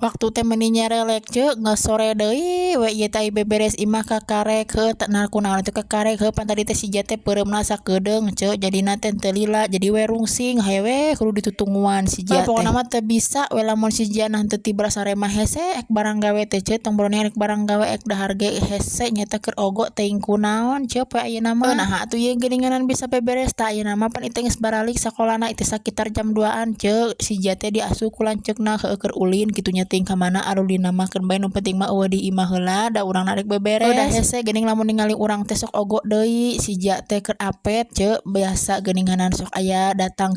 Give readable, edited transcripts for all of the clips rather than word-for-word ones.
Waktu teh meuni nyarelek ceuk geus sore deui we ieu teh beberes imah kakarek heuh nah kunaon atuh kakarek heuh pan tadi teh si Jat teh peureumna sakedeung ceuk jadina teh teu lila jadi we rungsing haye we kudu ditutungguan si Jat teh pokona mah teu bisa we lamun si Jat nah teu tibra sarema hese ek barang gawe teh ceuk tong brownian rek barang gawe ek dahar ge hese nyata keur ogo teuing kunaon ceuk we ayeuna mah nah atuh ieu geuninganan bisa beberes tah ayeuna mah pan iteh geus baralik sakolana iteh sakitar jam 2an ceuk si Jat teh diasuh ku lanceukna heueuh keur ulin kitu nya ting ka mana arulina mah keur bae nu penting mah eueuh di imah heula da urang rek beberes da hese geuning lamun ningali urang teh sok ogo deui si Jat teh keur apet ceuk biasa geuninganan sok aya datang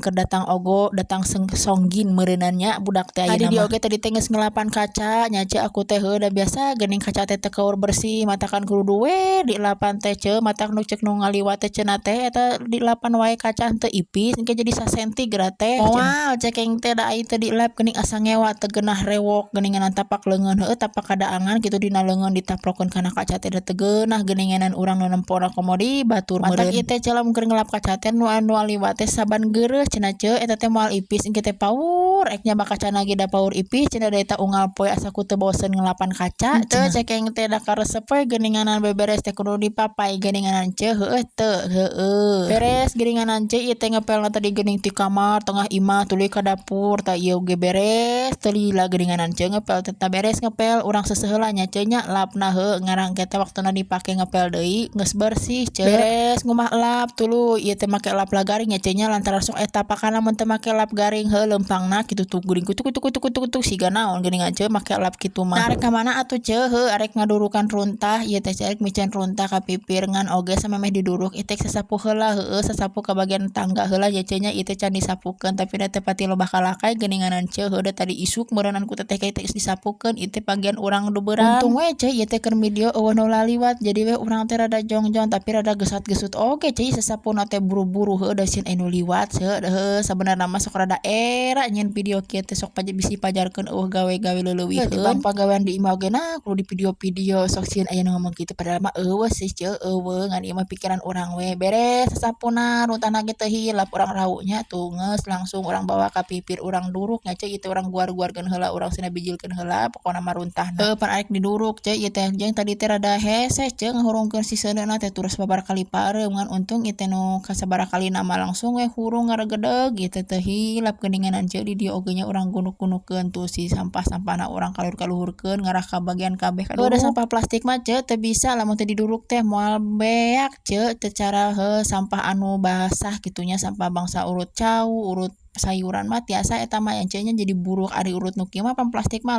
ogo datang songgin meureunana nya budak teh ayeuna mah di oge tadi teh geus ngelapan kaca nya ceuk aku teh heuh da biasa geuning kaca teh teu keur bersih matakan kudu we dilapan teh ceuk matak nu ceuk nu ngaliwat teh cenah teh eta dilapan wae kaca henteu ipis engke jadi sasenti geura teh moal cekeng teh da ai teh dilap geuning asa ngewa teu geunah rewok geuninganan tapak leungeun heueuh tapak kadaangan kitu dina leungeun ditaplokeun kana kaca teh da teu geunah geuninganan urang nu nempona komo di batur meureun matak ieu teh ceuk lamun keur ngelap kaca teh nu liwat teh saban geureuh cenah ceuk eta teh moal ipis engke teh paur ek nya bakacana ge da paur ipis cenah da eta unggal poe asa ku teu bosen ngelapan kaca teu cekeng teh da karesep we geuninganan beberes teh kudu dipapai geuninganan ceuk heueuh teu heueuh beres geuninganan ceuk ieu teh ngepelna tadi geuning ti kamar tengah imah tuluy ka dapur tah ieu ge beres teu lila geuninganan ceuk ngepel teh beres ngepel urang seseuh heula nya ceuk nya lapna heueuh ngarang teh waktuna dipake ngepel deui geus bersih ceuk beres ngumah lap tuluy ieu teh make lap lagaring nya ceuk nya lantaran sok eta pakana mun teu make lap garing heuh leumpangna kitu tuh guring kutuk siga naon geuningan ceuk make lap kitu mah nah arek ka mana atuh ceuk heuh arek ngadurukan runtah ieu teh ceuk micen runtah ka pipir ngan oge samemeh diduruk ieu teh sasapu heula heueuh sasapu ka bagian tangga heula nya ceuk nya ieu teh can disapukeun tapi da teu pati loba kalakay geuninganan ceuk heuh da tadi isuk meureunnan ku teteh geus disapukeun ieu teh bagian urang dubeurang untung we ceuk ieu teh keur video eueuh nu laliwat jadi we urang teh rada jongjon tapi rada gesot-gesut oge ceuk sasapuna teh buru-buru heueuh da sieun anu liwat ceuk heueuh sabenerna mah sok rada era nyen video kieu teh sok bisi pajarkeun eueuh gawe-gawe leuleuwihkeun pagawean di imah oge nah kudu di video-video sok sieun aya nu ngomong kitu padahal mah eueuh sih ceuk eueuh ngan ieu mah pikiran urang we beres sasapuna runtahna ge teu hilap urang rawu nya tuh geus langsung urang bawa ka pipir urang duruk nya ceuk ieu teh urang guar-guarkeun heula urang cenah bijilkeun heula pokona mah runtahna heueuh pan arek diduruk ceuk ieu teh jeung tadi teh rada hese ceuk ngahurungkeun si seuneuna teh terus babar kali pareuh ngan untung ieu teh nu kasabaraha kalina mah langsung we hurung ngaregedeg ieu teh teu hilap geuninganan ceuk di dieu oge nya urang gunuk-gunukeun tuh si sampah-sampahna urang kaluhur-kaluhurkeun ngarah ka bagian kabeh kaduruk da sampah plastik mah ceuk teu bisa lamun teu diduruk teh moal beak ceuk teu cara heuh sampah anu basah kitu nya sampah bangsa urut cau urut sayuran mah tiasa eta mah nya ceuk nya jadi buruk ari urut nu kieu mah pan plastik mah